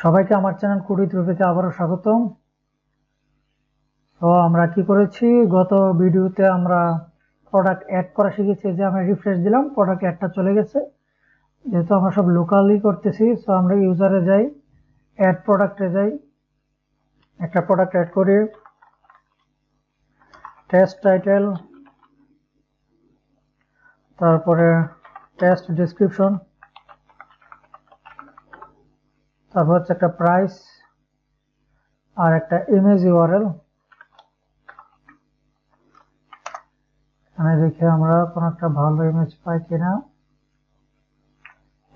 সবাইকে আমার চ্যানেল কুড়িত রুপিতে আবারও স্বাগতম। তো আমরা কি করেছি, গত ভিডিওতে আমরা প্রোডাক্ট অ্যাড করা শিখেছি। যে আমরা রিফ্রেশ দিলাম, প্রোডাক্ট অ্যাডটা চলে গেছে। যেহেতু আমরা সব লোকালি করতেছি, তো আমরা ইউজারে যাই, অ্যাড প্রোডাক্টে যাই, একটা প্রোডাক্ট অ্যাড করি, টেস্ট টাইটেল, তারপরে টেস্ট ডেসক্রিপশন, তারপর হচ্ছে একটা প্রাইস আর একটা ইমেজ ইউআরএল। এখানে দেখে আমরা কোন একটা ভালো ইমেজ পাই কিনা,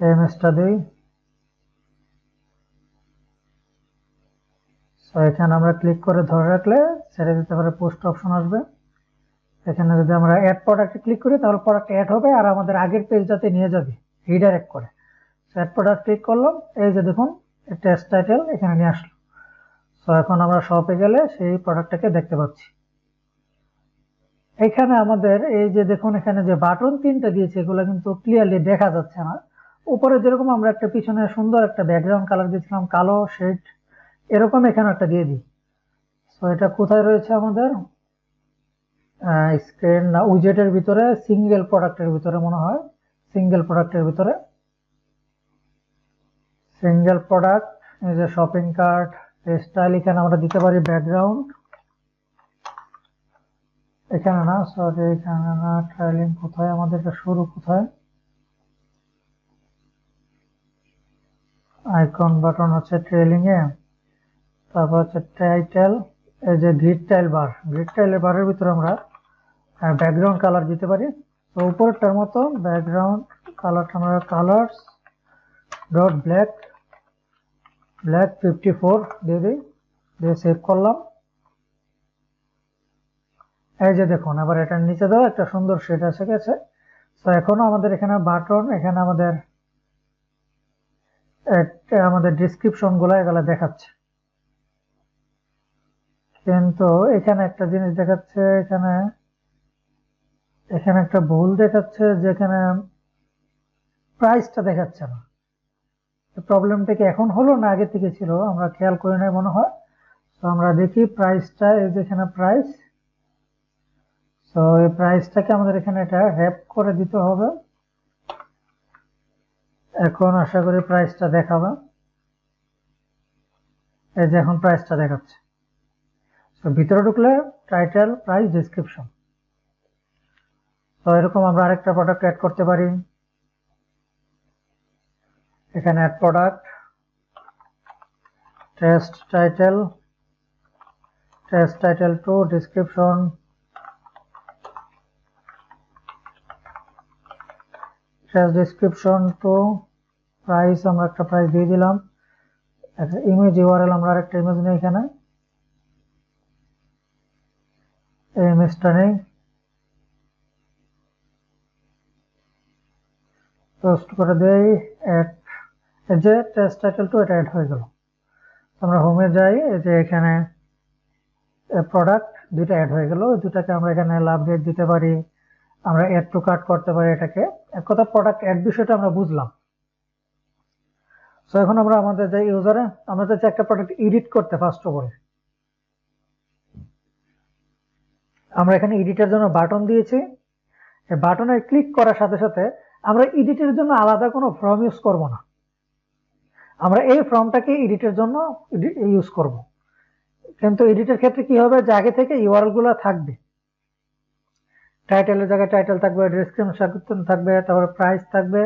ইমেজটা দিই। তো এখানে আমরা ক্লিক করে ধরে রাখলে ছেড়ে দিতে পারে, পোস্ট অপশন আসবে। এখানে যদি আমরা অ্যাড প্রোডাক্টে ক্লিক করি তাহলে প্রোডাক্ট অ্যাড হবে আর আমাদের আগের পেজটাতে নিয়ে যাবে, রিডাইরেক্ট করে। অ্যাড প্রোডাক্ট ক্লিক করলাম, এই যে দেখুন টেস্ট টাইটেল এখানে নিয়ে আসলো। তো এখন আমরা শপে গেলে সেই প্রোডাক্টটাকে দেখতে পাচ্ছি। এখানে আমাদের এই যে দেখুন, এখানে যে বাটন তিনটা দিয়েছে এগুলো কিন্তু ক্লিয়ারলি দেখা যাচ্ছে না। উপরে যেরকম আমরা একটা পিছনে সুন্দর একটা ব্যাকগ্রাউন্ড কালার দিয়েছিলাম, কালো শেড, এরকম এখানে একটা দিয়ে দিই। তো এটা কোথায় রয়েছে আমাদের স্ক্রিন না উইজেটের ভিতরে, সিঙ্গেল প্রোডাক্টের ভিতরে মনে হয়, সিঙ্গেল প্রোডাক্টের ভিতরে, সিঙ্গেল প্রোডাক্ট, এই যে শপিং কার্ট, স্টাইল, এখানে আমরা দিতে পারি ব্যাকগ্রাউন্ড। এখানে না, সরি এখানে না, ট্রাইলিং কোথায় আমাদের, শুরু কোথায়, আইকন বাটন হচ্ছে ট্রেলিং এ, তারপর হচ্ছে টাইটেল, এই যে গ্রিড টাইল বার, গ্রিড টাইলের বারের ভিতরে আমরা ব্যাকগ্রাউন্ড কালার দিতে পারি। তো উপরটার মতো ব্যাকগ্রাউন্ড কালারটা আমরা কালার্স ডট ব্ল্যাক 54 দিয়ে দিই, দিয়ে সেভ করলাম। এই যে দেখুন, আবার এটার নিচে দাও একটা সুন্দর শেড এসে গেছে। তো এখনো আমাদের এখানে বাটন, এখানে আমাদের ডিসক্রিপশন গুলা এগুলা দেখাচ্ছে, কিন্তু এখানে একটা জিনিস দেখাচ্ছে, এখানে একটা ভুল দেখাচ্ছে, যেখানে প্রাইসটা দেখাচ্ছে না। প্রবলেমটা কি এখন হলো না আগে থেকে ছিল, আমরা খেয়াল করি নাই মনে হয়। তো আমরা দেখি প্রাইসটা, এই যে এখানে প্রাইস, তো এই প্রাইসটাকে আমাদের এখানে এটা র‍্যাপ করে দিতে হবে। এখন আশা করি প্রাইসটা দেখাবে, এই যে এখন প্রাইসটা দেখাচ্ছে। তো ভিতরে ঢুকলে টাইটেল, প্রাইস, ডেসক্রিপশন। তো এরকম আমরা আরেকটা প্রোডাক্ট অ্যাড করতে পারি। এখানে add product, test title, test title to description, test description to price, আমরা একটা প্রাইস দিয়ে দিলাম। ইমেজ ইউআরএল, আমরা আরেকটা ইমেজ নেই, এখানে এই ইমেজটা নেই, পোস্ট করে দেই। অ্যাড, এই যে টেস্ট টাইটেল টু, এটা অ্যাড হয়ে গেল। আমরা হোমে যাই, এই যে এখানে প্রোডাক্ট দুইটা অ্যাড হয়ে গেল। দুটাকে আমরা এখানে আপডেট দিতে পারি, আমরা অ্যাড টু কার্ট করতে পারি। এটাকে এক কথা প্রোডাক্ট অ্যাড বিষয়টা আমরা বুঝলাম। তো এখন আমরা আমাদের যে ইউজারে, আমরা চাচ্ছি একটা প্রোডাক্ট এডিট করতে। ফার্স্ট অফ অল আমরা এখানে এডিটের জন্য বাটন দিয়েছি। এই বাটনে ক্লিক করার সাথে সাথে আমরা এডিটের জন্য আলাদা কোনো ফর্ম ইউজ করব না, আমরা এই ফর্মটাকে এডিটের জন্য ইউজ করব। কিন্তু এডিটের ক্ষেত্রে কি হবে, যে আগে থেকে ইউআরএল গুলো থাকবে, টাইটেলের জায়গায় টাইটেল থাকবে, ডেসক্রিপশন থাকবে, তারপরে প্রাইস থাকবে,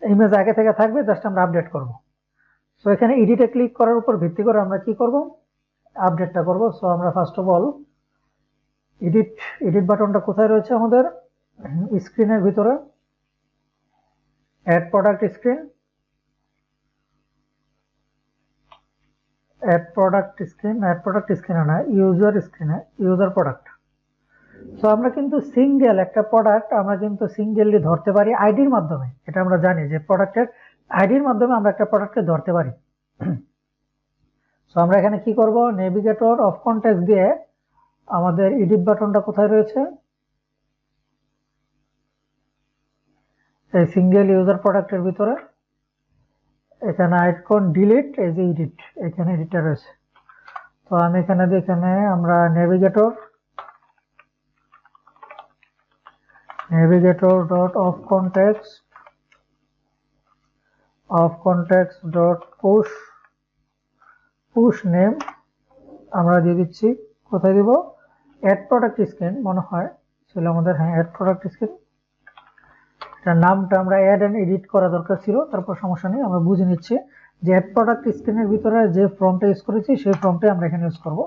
ইমেজ আগে থেকে থাকবে, জাস্ট আমরা আপডেট করব। সো এখানে এডিটে ক্লিক করার উপর ভিত্তি করে আমরা কি করব, আপডেটটা করব। সো আমরা ফার্স্ট অফ অল এডিট বাটনটা কোথায় রয়েছে আমাদের স্ক্রিনের ভিতরে, add product screen, add product স্ক্রিনে না, ইউজার স্ক্রিনে, ইউজার প্রোডাক্ট। সো আমরা কিন্তু সিঙ্গেল একটা প্রোডাক্ট আমরা কিন্তু সিঙ্গেলি ধরতে পারি আইডির মাধ্যমে। এটা আমরা জানি যে প্রোডাক্টের আইডির মাধ্যমে আমরা একটা প্রোডাক্টকে ধরতে পারি। সো আমরা এখানে কি করব, নেভিগেটর অফ কন্টেক্সট দিয়ে আমাদের এডিট বাটনটা কোথায় রয়েছে, এই সিঙ্গেল ইউজার প্রোডাক্টের ভিতরে এখানে আইকন ডিলিট, এই যে এডিট, এখানে এডিটর রয়েছে। তো আমি এখানে এখানে আমরা navigator dot of context dot push name আমরা দিয়ে দিচ্ছি। কোথায় দিব? অ্যাড প্রোডাক্ট স্ক্রিন মনে হয় ছিল আমাদের, হ্যাঁ অ্যাড প্রোডাক্ট স্ক্রিন। এটার নামটা আমরা অ্যাড এন্ড এডিট করা দরকার ছিল, তারপর সমস্যা নেই, আমরা বুঝে নিচ্ছি যে অ্যাড প্রোডাক্ট স্ক্রিনের ভিতরে যে ফর্মটা ইউজ করেছি সেই ফর্মটাই আমরা এখানে ইউজ করব।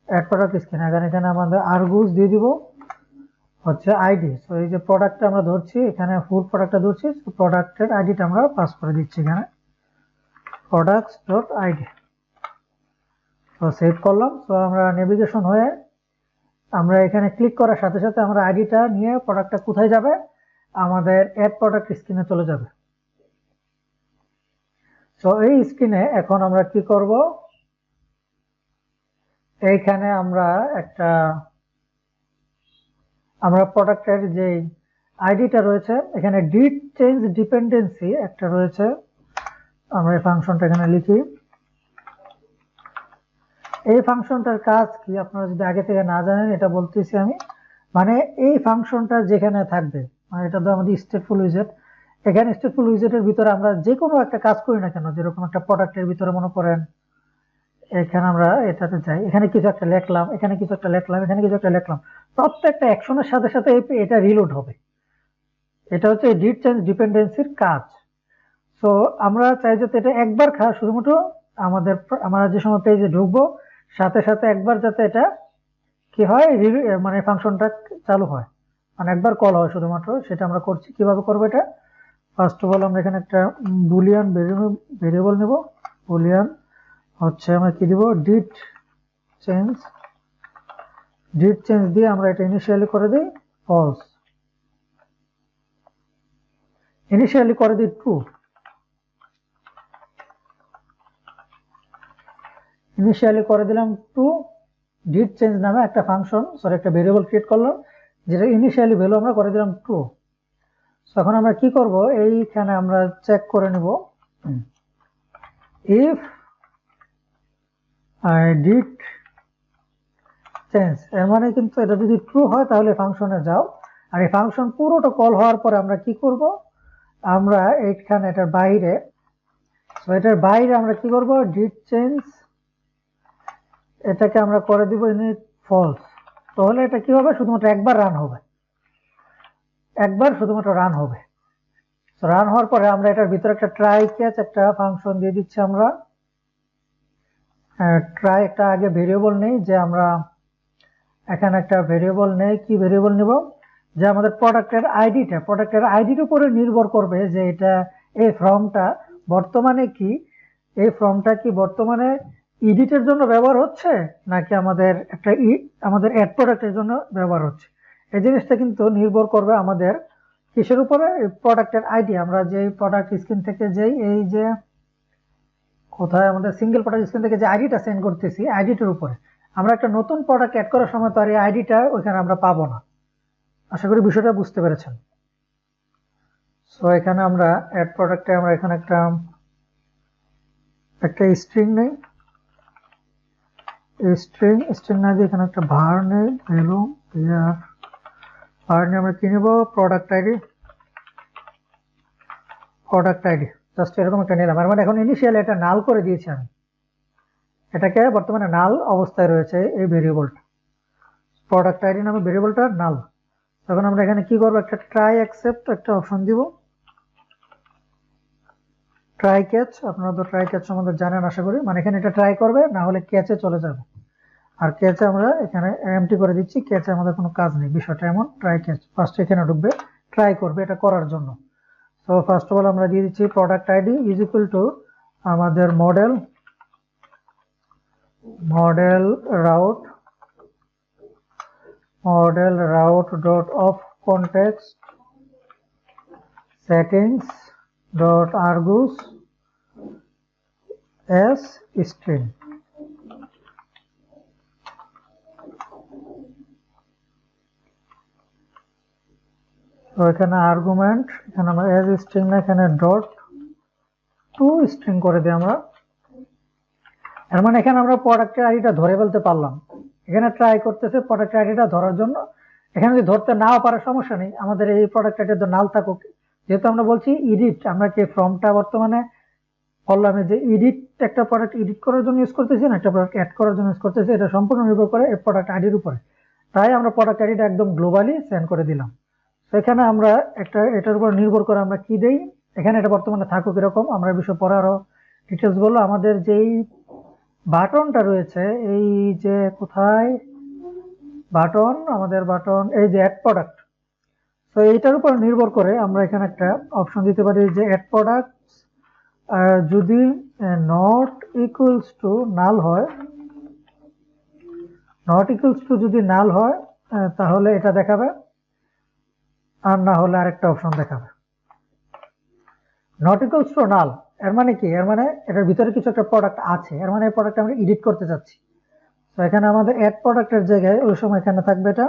অ্যাড প্রোডাক্ট স্ক্রিন এখানে আমাদের আর্গুস দিয়ে দিব হচ্ছে আইডি। সো এই যে প্রোডাক্টটা আমরা ধরছি, এখানে ফুল প্রোডাক্টটা ধরছি, প্রোডাক্টের আইডিটা আমরা পাস করে দিচ্ছি এখানে প্রোডাক্টস ডট আইডি। তো সেভ করলাম। তো আমরা নেভিগেশন হয়ে আমরা এখানে ক্লিক করার সাথে সাথে আমরা আইডিটা নিয়ে প্রোডাক্টটা কোথায় যাবে? আমাদের অ্যাড প্রোডাক্ট স্ক্রিনে চলে যাবে। তো এই স্ক্রিনে এখন আমরা কি করব? এইখানে আমরা প্রোডাক্টের যে আইডিটা রয়েছে, এখানে ডিট চেঞ্জ ডিপেন্ডেন্সি একটা রয়েছে, আমরা এই ফাংশনটা এখানে লিখি। এই ফাংশনটার কাজ কি আপনারা যদি আগে থেকে না জানেন এটা বলতেছি আমি। মানে এই ফাংশনটা যেখানে থাকবে, মানে এটা তো আমাদের স্টেটফুল উইজেট, এখানে স্টেটফুল উইজেটের ভিতরে আমরা যে কোনো একটা কাজ করি না কেন, যেরকম একটা প্রোডাক্টের ভিতরে মনে করেন এখানে আমরা এটাতে যাই, এখানে কিছু একটা লিখলাম, এখানে কিছু একটা লিখলাম, এখানে কিছু একটা লিখলাম, প্রত্যেকটা অ্যাকশনের সাথে সাথে এটা রিলোড হবে। এটা হচ্ছে ডিট চেঞ্জ ডিপেন্ডেন্সির কাজ। সো আমরা চাই যাতে এটা একবার শুধুমাত্র আমরা যে সময় পেজে ঢুকবো সাথে সাথে একবার যাতে এটা কি হয়, মানে ফাংশনটা চালু হয়, মানে একবার কল হয় শুধুমাত্র, সেটা আমরা করছি। কিভাবে করবো এটা? ফার্স্ট অফ অল আমরা এখানে একটা বুলিয়ান ভেরিয়েবল নেব। বুলিয়ান হচ্ছে আমরা কি দিব? ডিট চেঞ্জ দিয়ে আমরা এটা ইনিশিয়ালি করে দিই ফলস, ইনিশিয়ালি করে দিই ট্রু, ইনিশিয়ালি করে দিলাম ট্রু। ডিট চেঞ্জ নামে একটা ফাংশন, সরি একটা ভেরিয়েবল ক্রিয়েট করলাম, যেটা ইনিশিয়ালি ভ্যালু আমরা করে দিলাম ট্রু। এখন আমরা কি করব? এইখানে আমরা চেক করে নিব ইফ ডিট চেঞ্জ, এর মানে কিন্তু এটা যদি ট্রু হয় তাহলে ফাংশনে যাও। আর এই ফাংশন পুরোটা কল হওয়ার পরে আমরা কি করব? আমরা এইখানে এটার বাইরে আমরা কি করব? ডিট চেঞ্জ এটাকে আমরা করে দিব ইনিট ফলস। তাহলে এটা কি হবে? শুধুমাত্র একবার রান হবে, একবার শুধুমাত্র রান হবে। রান হওয়ার পরে আমরা এটার ভিতরে একটা ট্রাই ক্যাচ একটা ফাংশন দিয়ে দিচ্ছি। আমরা ট্রাই একটা আগে ভেরিয়েবল নেই, যে আমরা এখানে একটা ভেরিয়েবল নেই। কি ভেরিয়েবল নিব? যে আমাদের প্রোডাক্টের আইডির উপরে নির্ভর করবে যে এটা এই ফর্মটা বর্তমানে কি, এই ফর্মটা কি বর্তমানে এডিটের জন্য ব্যবহার হচ্ছে নাকি আমাদের আমাদের অ্যাড প্রোডাক্টের জন্য ব্যবহার হচ্ছে। এই জিনিসটা কিন্তু নির্ভর করবে আমাদের কিসের উপরে? প্রোডাক্টের আইডি। আমরা যে প্রোডাক্ট স্ক্রিন থেকে এই যে কোথায় আমাদের সিঙ্গেল প্রোডাক্ট স্ক্রিন থেকে যে আইডিটা সেন্ড করতেছি, আইডিটার উপরে। আমরা একটা নতুন প্রোডাক্ট অ্যাড করার সময় তো আর এই আইডিটা ওইখানে আমরা পাবো না। আশা করি বিষয়টা বুঝতে পেরেছেন। সো এখানে আমরা অ্যাড প্রোডাক্টে আমরা এখানে একটা স্ট্রিং নেই, স্ট্রিং না দিয়ে এখানে একটা var নেই, ভ্যালু var নিয়ে আমরা কি নেব? প্রোডাক্ট আইডি জাস্ট এরকম একটা নিলাম। মানে এখন ইনিশিয়ালি এটা নাল করে দিয়েছি আমি, এটাকে বর্তমানে নাল অবস্থায় রয়েছে এই ভেরিয়েবলটা, প্রোডাক্ট আইডি নামে ভেরিয়েবলটা নাল। তখন আমরা এখানে কি করব? একটা ট্রাই অ্যাকসেপ্ট একটা অপশন দিব, ট্রাই ক্যাচ। আপনারা তো ট্রাই ক্যাচ সম্বন্ধে জানেন আশা করি, মানে এখানে এটা ট্রাই করবে, না হলে ক্যাচে চলে যাবে। আর ক্যাচে আমরা এখানে এমটি করে দিচ্ছি, ক্যাচে আমাদের কোনো কাজ নেই। বিষয়টা এমন, ট্রাই ক্যাচ ফার্স্ট এখানে ঢুকবে, ট্রাই করবে এটা করার জন্য। তো ফার্স্ট অফ অল আমরা দিয়ে দিচ্ছি product ID is equal to আমাদের modal route dot of context settings dot args as string. তো এখানে আর্গুমেন্ট, এখানে আমরা এস স্ট্রিং না, এখানে ডট টু স্ট্রিং করে দিই আমরা। এর মানে এখানে আমরা প্রোডাক্টের আইডিটা ধরে ফেলতে পারলাম। এখানে ট্রাই করতেছে প্রোডাক্ট আইডিটা ধরার জন্য। এখানে যদি ধরতে নাও পারে সমস্যা নেই, আমাদের এই প্রোডাক্ট আইডি তো নাল থাকুক, যেহেতু আমরা বলছি এডিট, আমরা কি ফর্মটা বর্তমানে বললাম যে এডিট, একটা প্রোডাক্ট এডিট করার জন্য ইউজ করতেছি না একটা প্রোডাক্ট অ্যাড করার জন্য ইউজ করতেছি, এটা সম্পূর্ণ নির্ভর করে এই প্রোডাক্ট আইডির উপরে। তাই আমরা প্রোডাক্ট আইডিটা একদম গ্লোবালি সেন্ড করে দিলাম। তো এখানে আমরা এটার উপর নির্ভর করে আমরা কি দেই, এখানে এটা বর্তমানে থাকুক এরকম। আমরা বিষয় পরে আরো ডিটেলস বলবো। আমাদের যেই বাটনটা রয়েছে, এই যে কোথায় বাটন, আমাদের বাটন এই যে অ্যাড প্রোডাক্ট, তো এইটার উপর নির্ভর করে আমরা এখানে একটা অপশন দিতে পারি যে অ্যাড প্রোডাক্ট যদি নট ইকুয়ালস টু নাল হয়, নট ইকুয়ালস টু যদি নাল হয় তাহলে এটা দেখাবে, আর না হলে আরেকটা অপশন দেখাবে। নট ইকুয়ালস টু নাল এর মানে কি, এর মানে এটার ভিতরে কিছু একটা প্রোডাক্ট আছে, এর মানে এই প্রোডাক্ট আমরা এডিট করতে চাচ্ছি। তো এখানে আমাদের অ্যাড প্রোডাক্টের জায়গায় ওই সময় এখানে থাকবে এটা,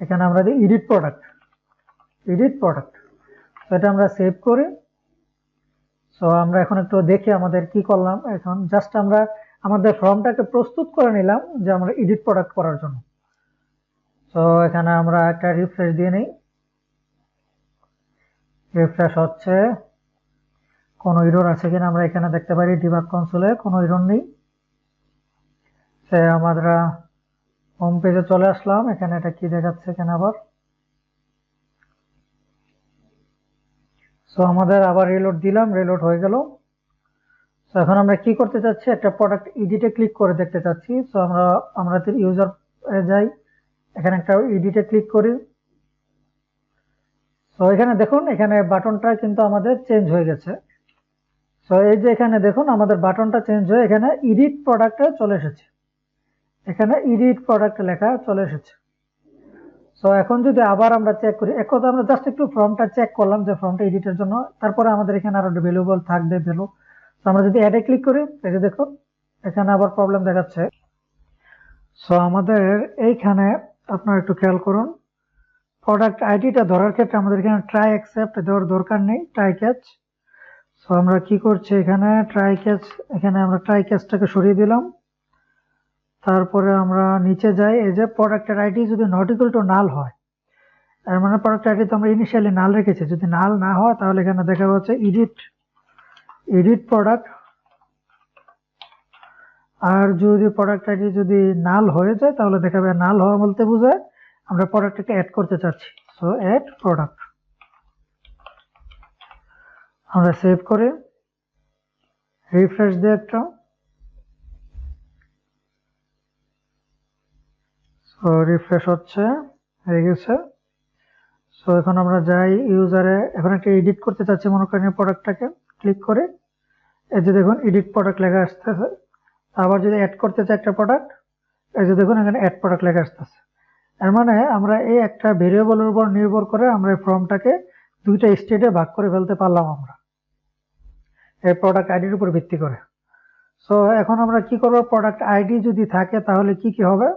এখানে আমরা দিই এডিট প্রোডাক্ট, এডিট প্রোডাক্ট। তো এটা আমরা সেভ করি। সো আমরা এখন একটু দেখি আমাদের কি করলাম। এখন জাস্ট আমরা আমাদের ফর্মটাকে প্রস্তুত করে নিলাম যে আমরা এডিট প্রোডাক্ট করার জন্য। তো এখানে আমরা একটা রিফ্রেশ দিয়ে নিই, রিফ্রেশ হচ্ছে, কোনো এরর আছে কিনা আমরা এখানে দেখতে পারি। ডিবাগ কনসোলে কোনো এরর নেই। সে আমরা হোম পেজে চলে আসলাম, এখানে এটা কি দেখাচ্ছে এখানে আবার। সো আমাদের আবার রিলোড দিলাম, রিলোড হয়ে গেল। সো এখন আমরা কি করতে চাচ্ছি, একটা প্রোডাক্ট এডিটে ক্লিক করে দেখতে চাচ্ছি। সো আমরা ইউজার যাই, এখানে একটা এডিটে ক্লিক করি। সো এখানে দেখুন, এখানে বাটনটা কিন্তু আমাদের চেঞ্জ হয়ে গেছে। সো এই যে এখানে দেখুন আমাদের বাটনটা চেঞ্জ হয়ে এখানে এডিট প্রোডাক্টে চলে এসেছে, এখানে এডিট প্রোডাক্ট লেখা চলে এসেছে। সো এখন যদি আবার আমরা চেক করি, এক কথা আমরা জাস্ট একটু ফর্মটা চেক করলাম যে ফর্মটা এডিটের জন্য, তারপরে আমাদের এখানে আরো ভ্যালুয়েবল থাকবে ভ্যালু। তো আমরা যদি অ্যাডে ক্লিক করি, এই যে দেখুন এখানে আবার প্রবলেম দেখাচ্ছে। সো আমাদের এইখানে আপনারা একটু খেয়াল করুন, প্রোডাক্ট আইডিটা ধরার ক্ষেত্রে আমাদের এখানে ট্রাই অ্যাকসেপ্ট দেওয়ার দরকার নেই, ট্রাই ক্যাচ। সো আমরা কি করছি এখানে ট্রাই ক্যাচ, এখানে আমরা ট্রাই ক্যাচটাকে সরিয়ে দিলাম। তারপরে আমরা নিচে যাই, এই যে প্রোডাক্টের আইডি যদি নট ইকুয়াল টু নাল হয়, এর মানে প্রোডাক্ট আইডি তো আমরা ইনিশিয়ালি নাল রেখেছি, যদি নাল না হয় তাহলে এখানে দেখা যাচ্ছে এডিট প্রোডাক্ট। আর যদি প্রোডাক্ট আইডি যদি নাল হয়ে যায় তাহলে দেখাবে, নাল হওয়া বলতে বোঝায় আমরা প্রোডাক্টটাকে অ্যাড করতে চাচ্ছি। সো অ্যাড প্রোডাক্ট, আমরা সেভ করে রিফ্রেশ দিই একটা। সো রিফ্রেশ হচ্ছে, হয়ে গেছে। সো এখন আমরা যাই ইউজারে, এখন একটা এডিট করতে চাচ্ছি মনে করেন প্রোডাক্টটাকে, ক্লিক করে এই যে দেখুন এডিট প্রোডাক্ট লেখা আসতেছে। আবার যদি অ্যাড করতে চাই একটা প্রোডাক্ট, এই যে দেখুন এখানে অ্যাড প্রোডাক্ট লেখা আসতেছে। এর মানে আমরা এই একটা ভেরিয়েবলের উপর নির্ভর করে আমরা এই ফর্মটাকে দুইটা স্টেটে ভাগ করে ফেলতে পারলাম আমরা এই প্রোডাক্ট আইডির উপর ভিত্তি করে। সো এখন আমরা কি করব, প্রোডাক্ট আইডি যদি থাকে তাহলে কি কি হবে।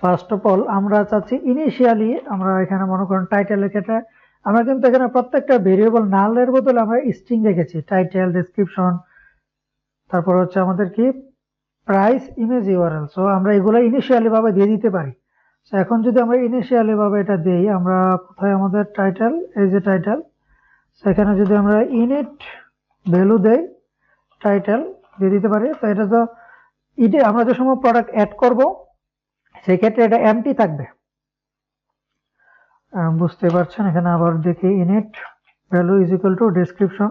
ফার্স্ট অফ অল আমরা চাচ্ছি ইনিশিয়ালি আমরা এখানে মনে করেন টাইটেলের ক্ষেত্রে আমরা কিন্তু এখানে প্রত্যেকটা ভেরিয়েবল নালের বদলে আমরা স্ট্রিং রেখেছি, টাইটেল, ডেসক্রিপশন, তারপর হচ্ছে আমাদের কি প্রাইস, ইমেজ, ইউআরএল। সো আমরা এগুলো ইনিশিয়ালি ভাবে দিয়ে দিতে পারি। সো এখন যদি আমরা ইনিশিয়ালি ভাবে এটা দেই, আমরা কোথায় আমাদের টাইটেল, এই যে টাইটেল, সেখানে যদি আমরা ইনিট ভ্যালু দেই, টাইটেল দিয়ে দিতে পারি। তো এটা তো আমরা যে সময় প্রোডাক্ট অ্যাড করব সেই ক্ষেত্রে এটা এমটি থাকবে, বুঝতে পারছেন। এখানে আবার দেখি init value is equal two description,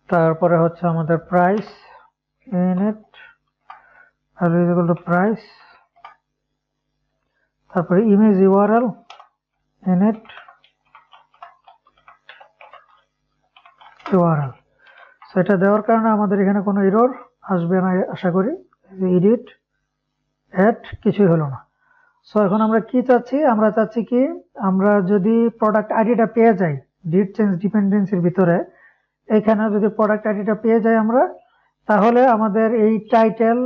তারপরে হচ্ছে আমাদের price, init value is equal to price, তারপরে ইমেজ ইউআরএল, ইনিট ইউআরএল। সেটা দেওয়ার কারণে আমাদের এখানে কোনো এরর আসবে না আশা করি। এডিট অ্যাড কিছুই হলো না। সো এখন আমরা কি চাচ্ছি, আমরা চাচ্ছি কি আমরা যদি প্রোডাক্ট আইডিটা পেয়ে যাই ডিট চেঞ্জ ডিপেন্ডেন্সির ভিতরে, এখানে যদি প্রোডাক্ট আইডিটা পেয়ে যাই আমরা, তাহলে আমাদের এই টাইটেল,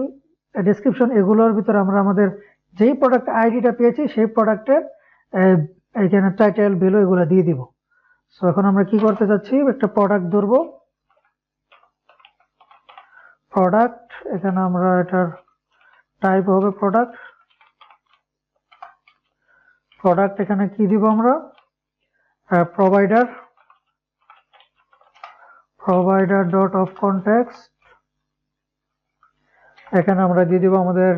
ডেসক্রিপশন এগুলোর ভিতরে আমরা আমাদের যেই প্রোডাক্ট আইডিটা পেয়েছি সেই প্রোডাক্টের এখানে টাইটেল, ভ্যালু এগুলো দিয়ে দিব। সো এখন আমরা কি করতে যাচ্ছি, একটা প্রোডাক্ট ধরবো, প্রোডাক্ট, এখানে আমরা এটার টাইপ হবে প্রোডাক্ট, প্রোডাক্ট এখানে কি দিব আমরা, provider, provider dot of context, এখানে আমরা দিয়ে দিব আমাদের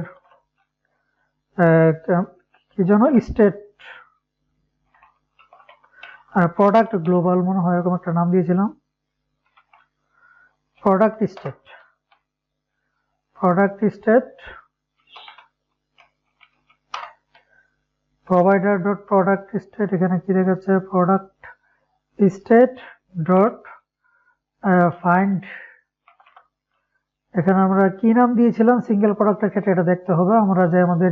কি যেন স্টেট, প্রোডাক্ট গ্লোবাল মনে হয় এরকম একটা নাম দিয়েছিলাম, product state, product state, provider dot product state, এখানে কি দেখাচ্ছে, প্রোডাক্ট স্টেট ডট ফাইন্ড, এখানে আমরা কি নাম দিয়েছিলাম সিঙ্গেল প্রোডাক্টের ক্ষেত্রে এটা দেখতে হবে। আমরা যে আমাদের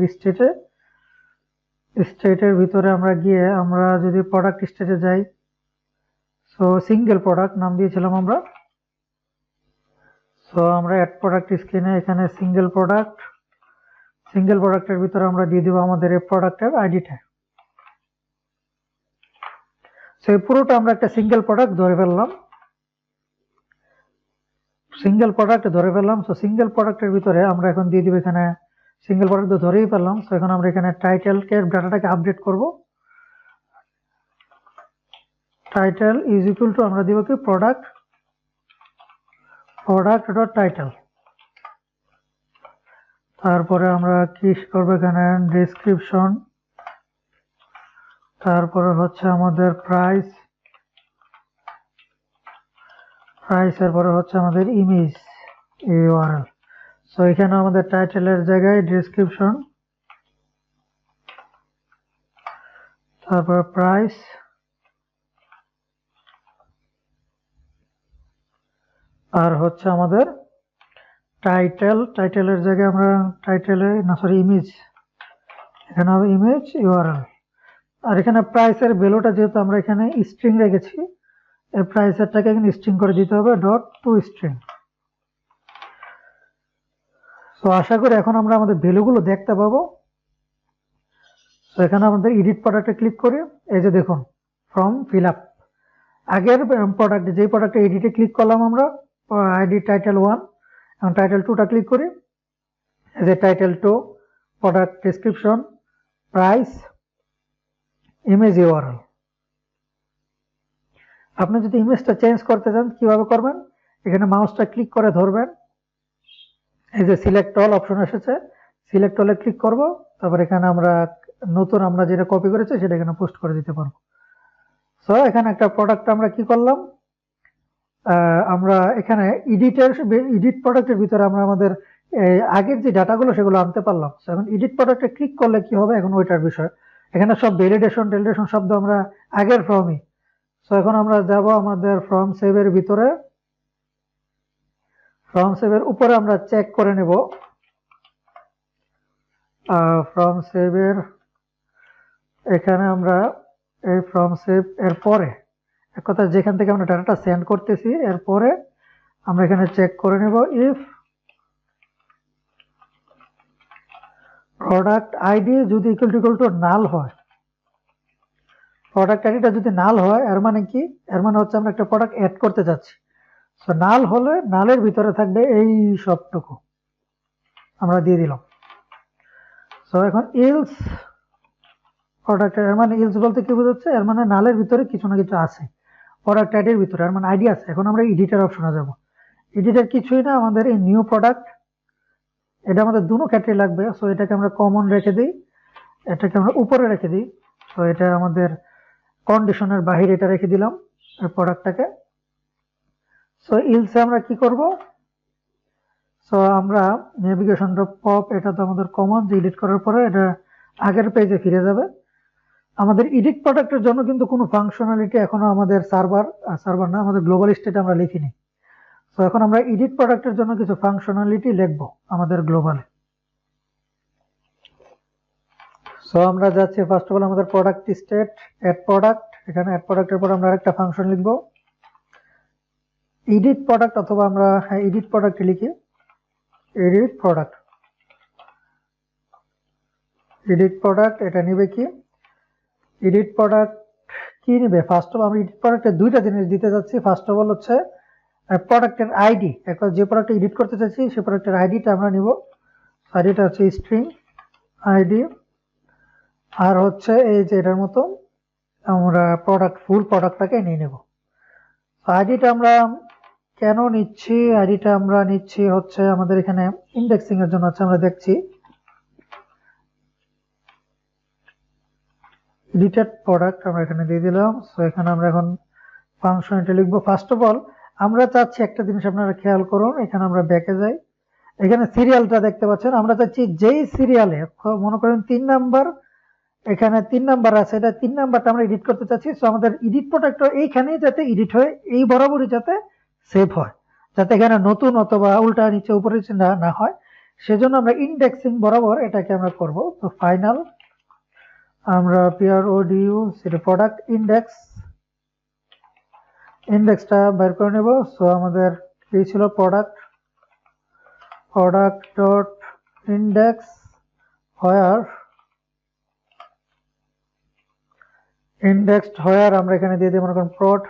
স্টেটের ভিতরে আমরা গিয়ে আমরা যদি প্রোডাক্ট স্টেটে যাই, সো সিঙ্গেল প্রোডাক্ট নাম দিয়েছিলাম আমরা, সো আমরা অ্যাড প্রোডাক্ট স্ক্রিনে এখানে সিঙ্গেল প্রোডাক্টের ভিতরে আমরা দিয়ে দিব আমাদের এই প্রোডাক্টের আইডিটা। সো এই পুরোটা আমরা একটা সিঙ্গেল প্রোডাক্ট ধরে ফেললাম, সো সিঙ্গেল প্রোডাক্টের ভিতরে আমরা এখন দিয়ে দিব, এখানে সিঙ্গেল প্রোডাক্ট তো ধরেই ফেললাম। সো এখন আমরা এখানে টাইটেলকে ডাটাটাকে আপডেট করব, টাইটেল ইজ ইকুয়াল টু আমরা দিব কি প্রোডাক্ট ডট টাইটেল, তারপরে আমরা কি করবো এখানে ডেসক্রিপশন, তারপরে হচ্ছে আমাদের প্রাইসের পরে হচ্ছে আমাদের ইমেজ ইউআরএল। সো এখানে আমাদের টাইটেলের জায়গায় ডেসক্রিপশন, তারপর প্রাইস, আর হচ্ছে আমাদের টাইটেলের জায়গায় আমরা ইমেজ, এখানে হবে ইমেজ ইউআরএল। আর এখানে প্রাইসের ভ্যালুটা যেহেতু আমরা এখানে স্ট্রিং রেখেছি, এই প্রাইসেরটাকে এখানে স্ট্রিং করে দিতে হবে ডট টু স্ট্রিং। সো আশা করি এখন আমরা আমাদের ভ্যালুগুলো দেখতে পাবো। তো এখানে আমাদের এডিট প্রোডাক্টে ক্লিক করি, এই যে দেখুন ফর্ম ফিল আপ, আগের প্রোডাক্টে যেই প্রোডাক্টে এডিটে ক্লিক করলাম আমরা আইডি টাইটেল 1, এবং টাইটেল 2টা ক্লিক করি, এই যে title 2, product description, price, image URL. আপনি যদি ইমেজটা চেঞ্জ করতে চান কিভাবে করবেন, এখানে মাউসটা ক্লিক করে ধরবেন, এই যে সিলেক্ট অল অপশন এসেছে, সিলেক্ট অলে ক্লিক করব, তারপর এখানে আমরা নতুন আমরা যেটা কপি করেছি সেটা এখানে পোস্ট করে দিতে পারবো। সো এখানে একটা প্রোডাক্ট আমরা কি করলাম, আমরা এখানে এডিট প্রোডাক্টের ভিতরে আমরা আমাদের আগের যে ডাটাগুলো সেগুলো আনতে পারলাম। সো এখন এডিট প্রোডাক্টে ক্লিক করলে কি হবে এখন ওইটার বিষয়, এখানে সব ভ্যালিডেশন শব্দ আমরা আগের ফর্মই। সো এখন আমরা যাব আমাদের ফর্ম সেভের ভিতরে, ফর্ম সেভের উপরে আমরা চেক করে নেব, ফর্ম সেভের এখানে আমরা এই ফর্ম সেভ এর পরে এক কথা যেখান থেকে আমরা ডাটাটা সেন্ড করতেছি এরপরে আমরা এখানে চেক করে নেব ইফ প্রোডাক্ট আইডি যদি ইকুয়াল টু নাল হয়, প্রোডাক্ট আইডিটা যদি নাল হয় এর মানে কি, এর মানে হচ্ছে আমরা একটা প্রোডাক্ট অ্যাড করতে যাচ্ছি। সো নাল হলে নালের ভিতরে থাকবে এই সবটুকু আমরা দিয়ে দিলাম। সো এখন ইলস প্রোডাক্ট, এর মানে ইলস বলতে কি বোঝাচ্ছে, এর মানে নালের ভিতরে কিছু না কিছু আছে প্রোডাক্ট আইডির ভিতরে, এর মানে আইডি আছে। এখন আমরা এডিটর অপশনে যাব, এডিটর কিছুই না আমাদের এই নিউ প্রোডাক্ট, এটা আমাদের দুটো ক্ষেত্রে লাগবে। সো এটাকে আমরা কমন রেখে দিই, এটাকে আমরা উপরে রেখে দিই। তো এটা আমাদের কন্ডিশনের বাহিরে এটা রেখে দিলাম এই প্রোডাক্টটাকে। সো ইলসে আমরা কি করব, সো আমরা নেভিগেশন ডট পপ, এটা তো আমাদের কমন, যে এডিট করার পরে এটা আগের পেজে ফিরে যাবে। আমাদের এডিট প্রোডাক্টের জন্য কিন্তু কোনো ফাংশনালিটি এখনো আমাদের সার্ভার না, আমাদের গ্লোবাল স্টেটে আমরা লিখিনি। সো এখন আমরা এডিট প্রোডাক্টের জন্য কিছু ফাংশনালিটি লিখব আমাদের গ্লোবালে। সো আমরা যাচ্ছি ফার্স্ট অফ অল আমাদের প্রোডাক্ট স্টেট অ্যাড প্রোডাক্ট, এখানে অ্যাড প্রোডাক্টের পর আমরা আরেকটা ফাংশন লিখব এডিট প্রোডাক্ট, অথবা আমরা এডিট প্রোডাক্ট লিখি, এডিট প্রোডাক্ট এটা নিবে কি, এডিট প্রোডাক্ট কি নেবে, ফার্স্ট অফ আমরা এডিট প্রোডাক্টে দুইটা জিনিস দিতে যাচ্ছি। ফার্স্ট অফ অল হচ্ছে প্রোডাক্টের আইডি, একটা যে প্রোডাক্ট এডিট করতে চাচ্ছি সেই প্রোডাক্টের আইডিটা আমরা নিব। আইডিটা হচ্ছে স্ট্রিং আইডি, আর হচ্ছে এই যে এটার মতো আমরা ফুল প্রোডাক্টটাকে নিয়ে নেব। আইডিটা আমরা কেন নিচ্ছি, আইডিটা আমরা নিচ্ছি হচ্ছে আমাদের এখানে ইন্ডেক্সিং এর জন্য। হচ্ছে আমরা দেখছি এডিটেড প্রোডাক্ট আমরা এখানে দিয়ে দিলাম। সো এখানে আমরা এখন ফাংশনটা লিখবো। ফার্স্ট অফ অল আমরা চাচ্ছি একটা জিনিস আপনারা খেয়াল করুন, এখানে আমরা ব্যাকে যাই, এখানে সিরিয়ালটা দেখতে পাচ্ছেন। আমরা চাচ্ছি যেই সিরিয়ালে মনে করেন 3 নাম্বার, এখানে 3 নাম্বার আছে, এটা 3 নাম্বারটা আমরা এডিট করতে চাচ্ছি। সো আমাদের এডিট প্রোডাক্টটা এইখানেই যাতে এডিট হয়, এই বরাবরই যাতে সেভ হয়, যাতে এখানে নতুন অথবা উল্টা নিচে উপরে না হয়, সেজন্য আমরা ইন্ডেক্সিং বরাবর এটাকে আমরা করব। তো ফাইনাল আমরা PRODU প্রোডাক্ট ইন্ডেক্সটা বের করে নেব। সো আমাদের কি ছিল, প্রোডাক্ট ডট ইন্ডেক্স হোয়ার ইন্ডেক্সড হোয়ার আমরা এখানে দিয়ে দিই মনে করেন prod।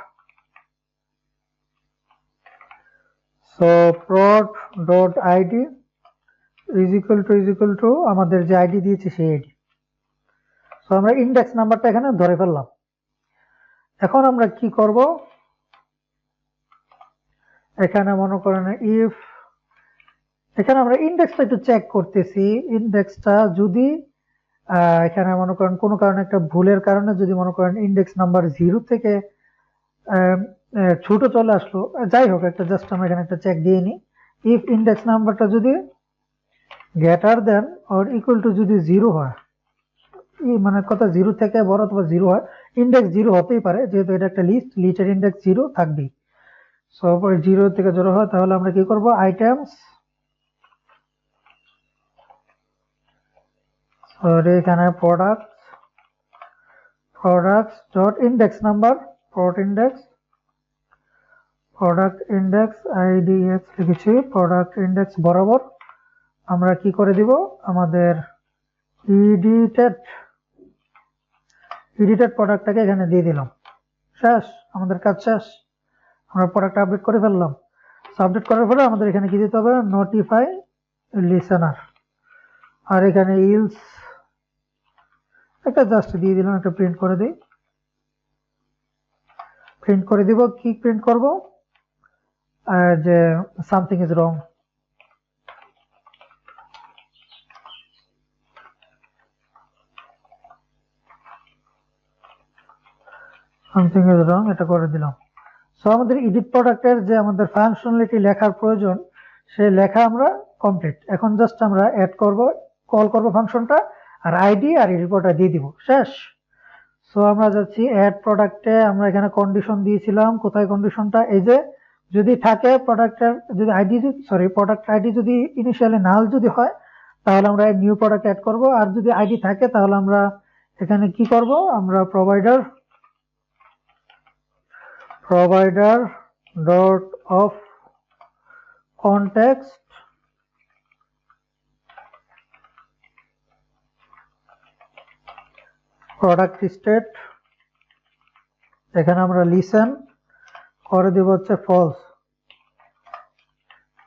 So prod dot ID is equal to আমাদের যে আইডি দিয়েছি সেই আইডি। সো আমরা ইন্ডেক্স নাম্বারটা এখানে ধরে ফেললাম। এখন আমরা কি করব, এখানে মনে করেন ইফ, এখানে আমরা ইন্ডেক্সটা একটু চেক করতেছি। ইন্ডেক্সটা যদি এখানে মনে করেন কোনো কারণে একটা ভুলের কারণে যদি মনে করেন ইন্ডেক্স নাম্বার 0 থেকে ছোট চলে আসলো, যাই হোক একটা জাস্ট আমরা এখানে একটা চেক দিয়ে নিই। ইফ ইন্ডেক্স নাম্বারটা যদি greater than or equal to যদি 0 হয়, মানে কথা 0 থেকে বড় অথবা 0 হয়, ইন্ডেক্স 0 হতেই পারে যেহেতু এটা একটা লিস্টের ইন্ডেক্স 0 থাকবেই। সো 0 থেকে 0 হয়, তাহলে আমরা কি করব, আইটেমস এখানে products dot index number, product index IDX লিখেছি, প্রোডাক্ট ইন্ডেক্স বরাবর আমরা কি করে দিব, আমাদের এডিটেড প্রোডাক্টটাকে এখানে দিয়ে দিলাম। শেষ, আমাদের কাজ শেষ, আমরা প্রোডাক্ট আপডেট করে ফেললাম। আপডেট করার পরে আমাদের এখানে কি দিতে হবে, নোটিফাই লিসেনার, আর এখানে ইলস একটা জাস্ট দিয়ে দিলাম, একটা প্রিন্ট করে দিই। প্রিন্ট করে দিব, কি প্রিন্ট করব, যে something is wrong. Something is wrong এটা করে দিলাম। সো আমাদের এডিট প্রোডাক্টের যে আমাদের ফাংশনালিটি লেখার প্রয়োজন, সেই লেখা আমরা কমপ্লিট। এখন জাস্ট আমরা অ্যাড করব, কল করব ফাংশনটা, আর আইডি আর এডিট প্রোডাক্ট দিয়ে দিব, শেষ। সো আমরা যাচ্ছি অ্যাড প্রোডাক্টে, আমরা এখানে কন্ডিশন দিয়েছিলাম, কোথায় কন্ডিশনটা, এই যে যদি থাকে প্রোডাক্টের যদি আইডি, প্রোডাক্ট আইডি যদি ইনিশিয়ালি নাল যদি হয় তাহলে আমরা নিউ প্রোডাক্ট অ্যাড করব, আর যদি আইডি থাকে তাহলে আমরা এখানে কি করব, আমরা provider dot of context product state, এখানে আমরা লিসেন করে দেব হচ্ছে ফলস,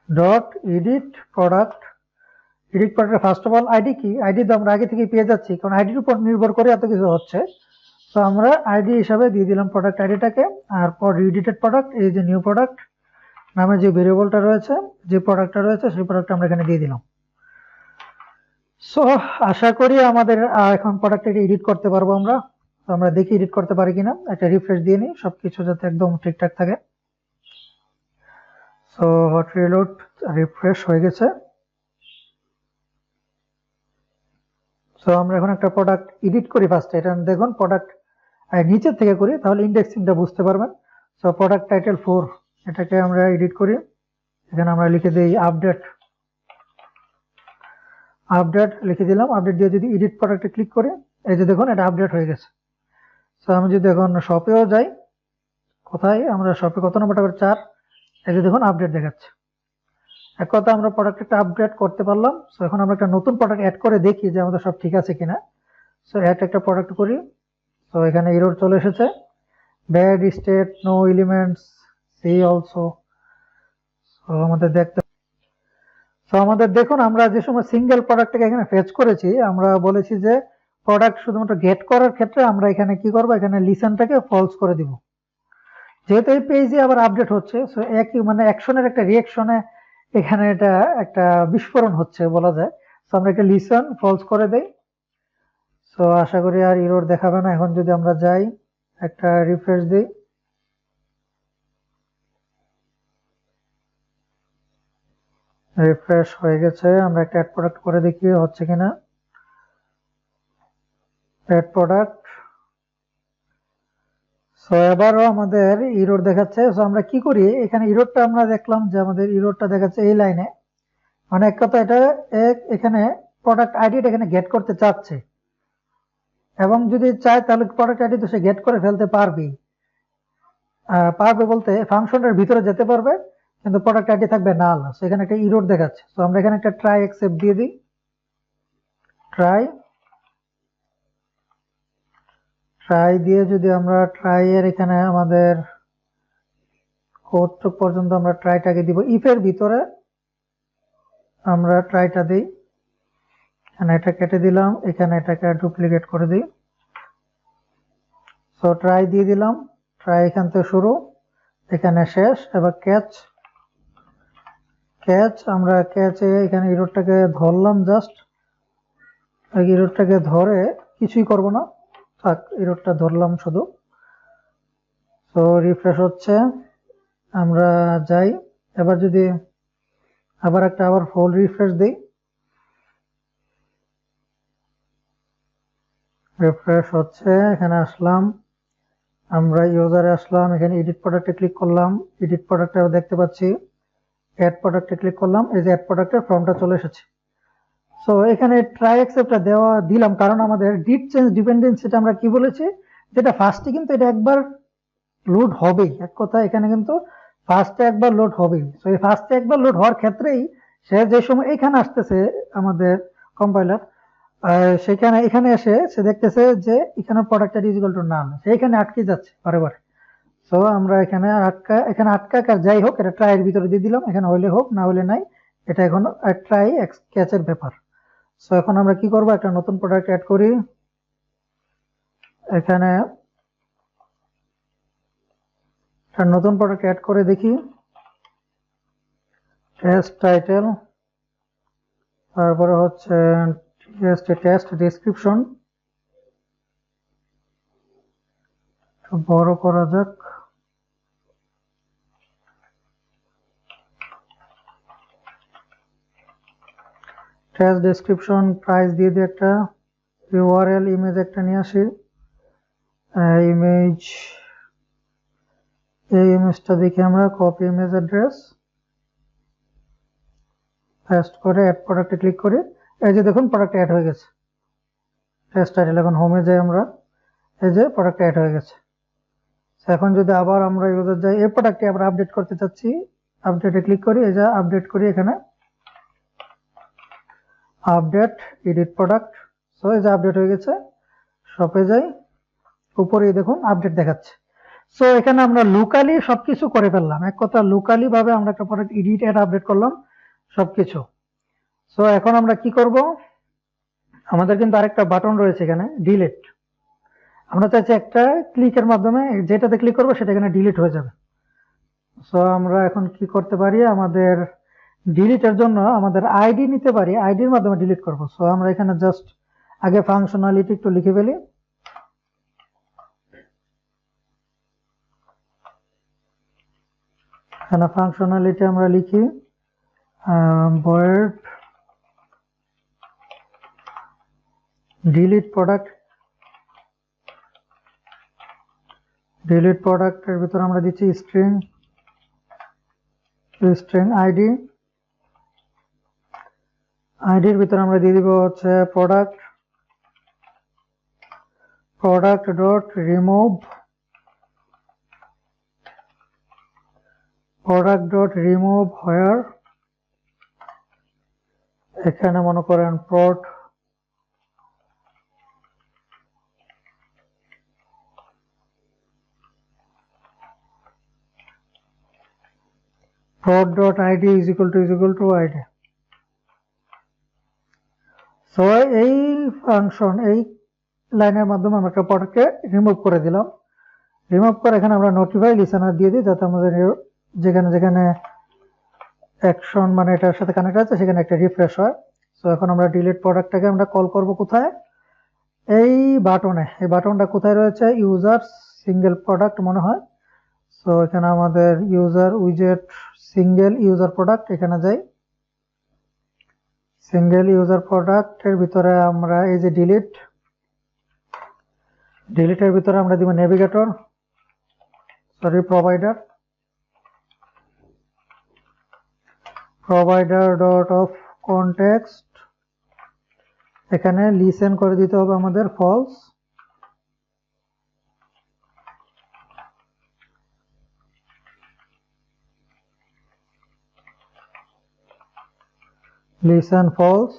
ডট এডিট প্রোডাক্টের ফার্স্ট অফ অল আইডি কি, আইডি তো আমরা আগে থেকে পেয়ে যাচ্ছি, কারণ আইডির উপর নির্ভর করে এত কিছু হচ্ছে। তো আমরা আইডি হিসাবে দিয়ে দিলাম প্রোডাক্ট আইডিটাকে, আর পর এডিটেড প্রোডাক্ট, এই যে নিউ প্রোডাক্ট নামে যে ভেরিয়েবলটা রয়েছে, যে প্রোডাক্টটা রয়েছে সেই প্রোডাক্টটা আমরা এখানে দিয়ে দিলাম। সো আশা করি আমাদের এখন প্রোডাক্টটা এডিট করতে পারবো আমরা। তো আমরা দেখি এডিট করতে পারি কিনা, একটা রিফ্রেশ দিয়ে নিই সবকিছু যাতে একদম ঠিকঠাক থাকে। সো হট রিলোড রিফ্রেশ হয়ে গেছে। সো আমরা এখন একটা প্রোডাক্ট এডিট করি ফার্স্ট, এটা দেখুন প্রোডাক্ট নিচের থেকে করি তাহলে ইন্ডেক্সিংটা বুঝতে পারবেন। সো প্রোডাক্ট টাইটেল 4 এটাকে আমরা এডিট করি, এখানে আমরা লিখে দিই আপডেট লিখে দিলাম। আপডেট দিয়ে যদি এডিট প্রোডাক্টে ক্লিক করি, এই যে দেখুন এটা আপডেট হয়ে গেছে। সো আমি যদি এখন শপেও যাই, কোথায় আমরা শপে কত নম্বরটা, 4, এই যে দেখুন আপডেট দেখাচ্ছে। এক কথা আমরা প্রোডাক্টটা আপডেট করতে পারলাম। সো এখন আমরা একটা নতুন প্রোডাক্ট অ্যাড করে দেখি যে আমাদের সব ঠিক আছে কিনা। সো অ্যাড একটা প্রোডাক্ট করি, তো এখানে এরর চলে এসেছে। Bad state, no elements, see also. তো আমাদের দেখতে, তো আমাদের দেখুন আমরা যে সময় সিঙ্গেল প্রোডাক্টটাকে এখানে ফেচ করেছি, আমরা বলেছি যে প্রোডাক্ট শুধুমাত্র গেট করার ক্ষেত্রে আমরা এখানে কি করব, এখানে লিসেনটাকে ফলস করে দিব। যেহেতু এই পেজে আবার আপডেট হচ্ছে, সো একই মানে অ্যাকশনের একটা রিঅ্যাকশনে এখানে এটা একটা বিস্ফোরণ হচ্ছে বলা যায়। সো আমরা একটা লিসেন ফলস করে দেই। সো আশা করি আর এরর দেখাবে না। এখন যদি আমরা যাই, একটা রিফ্রেশ দিই, রিফ্রেশ হয়ে গেছে। আমরা একটা অ্যাড প্রোডাক্ট করে দেখি হচ্ছে কিনা। Add product. সো এবারও আমাদের ইরোর দেখাচ্ছে। সো আমরা কি করি, এখানে ইরোরটা আমরা দেখলাম যে আমাদের ইরোরটা দেখাচ্ছে এই লাইনে, মানে এক কথা এটা এখানে প্রোডাক্ট আইডিটা এখানে গেট করতে চাচ্ছে, এবং যদি চায় তাহলে প্রোডাক্ট আইডি তো সে গেট করে ফেলতে পারবে। পারবে বলতে ফাংশনের ভিতরে যেতে পারবে, কিন্তু প্রোডাক্ট আইডি থাকবে নাল। সো এখানে একটা ইরোর দেখাচ্ছে। তো আমরা এখানে একটা ট্রাই অ্যাকসেপ্ট দিয়ে দিই। ট্রাই দিয়ে যদি আমরা ট্রাই এর এখানে আমাদের কতটুক পর্যন্ত আমরা ট্রাইটাকে দিব, ইফের ভিতরে আমরা ট্রাইটা দিই। এখানে এটা কেটে দিলাম, এখানে এটাকে ডুপ্লিকেট করে দিই। সো ট্রাই দিয়ে দিলাম, ট্রাই এখান থেকে শুরু, এখানে শেষ। এবার ক্যাচ আমরা ক্যাচে এখানে ইরোরটাকে ধরলাম, জাস্ট ইরোরটাকে ধরে কিছুই করব না, থাক ইরোরটা ধরলাম শুধু। তো রিফ্রেশ হচ্ছে, আমরা যাই। এবার যদি আবার ফুল রিফ্রেশ দিই, রিফ্রেশ হচ্ছে, এখানে আসলাম, আমরা ইউজারে আসলাম, এখানে এডিট প্রোডাক্টে ক্লিক করলাম, এডিট প্রোডাক্টে দেখতে পাচ্ছি, অ্যাড প্রোডাক্টে ক্লিক করলাম, এই যে অ্যাড প্রোডাক্টের ফর্মটা চলে এসেছে। সো এখানে ট্রাই অ্যাকসেপ্টটা দিলাম কারণ আমাদের ডিট চেঞ্জ ডিপেন্ডেন্সিটা আমরা কি বলেছি, যেটা ফার্স্টে কিন্তু এটা একবার লোড হবেই, এক কথা এখানে কিন্তু ফার্স্টে একবার লোড হবেই। সো এই ফার্স্টে একবার লোড হওয়ার ক্ষেত্রেই সে যে সময় এখানে আসতেছে আমাদের কম্পাইলার, সেখানে এখানে এসে সে দেখতেছে যে এখানে product is equal to null, সে এখানে আটকে যাচ্ছে বারে। সো আমরা এখানে আটকা যাই হোক, এটা ট্রাই এর ভিতরে দিয়ে দিলাম, এখানে হইলে হোক না হইলে নাই, এটা এখন ট্রাই ক্যাচের ব্যাপার। সো এখন আমরা কি করব, একটা নতুন প্রোডাক্ট অ্যাড করি। এখানে একটা নতুন প্রোডাক্ট অ্যাড করে দেখি, টেস্ট টাইটেল, তারপরে হচ্ছে টেস্ট ডেসক্রিপশন, বড় করা যাক। টেস্ট ডেসক্রিপশন প্রাইস দিয়ে দিই, একটা ইউআরএল ইমেজ একটা নিয়ে আসি, ইমেজ, এই ইমেজটা দেখি আমরা, কপি ইমেজ অ্যাড্রেস, পেস্ট করে অ্যাড প্রোডাক্টে ক্লিক করি। এই যে দেখুন প্রোডাক্ট অ্যাড হয়ে গেছে, টেস্ট টাইটেল। এখন হোমে যাই আমরা, এই যে প্রোডাক্ট অ্যাড হয়ে গেছে। এখন যদি আবার আমরা ইউজার যাই, এই প্রোডাক্টটি আমরা আপডেট করতে চাচ্ছি, আপডেটে ক্লিক করি, এই যে আপডেট করি, এখানে আপডেট এডিট প্রোডাক্ট। সো এই যে আপডেট হয়ে গেছে, শপে যাই, উপরে দেখুন আপডেট দেখাচ্ছে। সো এখানে আমরা লোকালি সবকিছু করে ফেললাম, এক কথা লোকালি ভাবে আমরা একটা প্রোডাক্ট এডিট অ্যাড আপডেট করলাম সবকিছু। সো এখন আমরা কি করব, আমাদের কিন্তু আরেকটা বাটন রয়েছে এখানে, ডিলিট। আমরা চাইছি একটা ক্লিকের মাধ্যমে যেটাতে ক্লিক করবো সেটা এখানে ডিলিট হয়ে যাবে। সো আমরা এখন কি করতে পারি, আমাদের ডিলিটের জন্য আমাদের আইডি নিতে পারি, আইডির মাধ্যমে ডিলিট করব। সো আমরা এখানে জাস্ট আগে ফাংশনালিটি একটু লিখে ফেলি, এখানে ফাংশনালিটি আমরা লিখি void delete product, ডিলিট প্রোডাক্টের ভিতরে আমরা দিচ্ছি স্ট্রিং আইডি, আইডির ভিতরে আমরা দিয়ে দিব হচ্ছে প্রোডাক্ট ডট রিমুভ হোয়ার, এখানে মনে করেন prod, dot.id is equal to id. So এই ফাংশন এই লাইনের মাধ্যমে আমরা একটা প্রোডাক্টকে রিমুভ করে দিলাম। রিমুভ করে এখানে আমরা নোটিফাই লিসেনার দিয়ে দিই, যাতে আমাদের যেখানে যেখানে অ্যাকশন মানে এটার সাথে কানেক্ট আছে সেখানে একটা রিফ্রেশ হয়। সো এখন আমরা ডিলিট প্রোডাক্টটাকে আমরা কল করব কোথায়, এই বাটনে। এই বাটনটা কোথায় রয়েছে, ইউজার সিঙ্গেল প্রোডাক্ট মনে হয়। সো এখানে আমাদের ইউজার উইজেট সিঙ্গেল ইউজার প্রোডাক্ট, এখানে যাই। সিঙ্গেল ইউজার প্রোডাক্টের ভিতরে আমরা এই যে ডিলিটের ভিতরে আমরা দিব navigator, sorry provider dot of context. এখানে লিসেন করে দিতে হবে আমাদের ফলস। Listen false.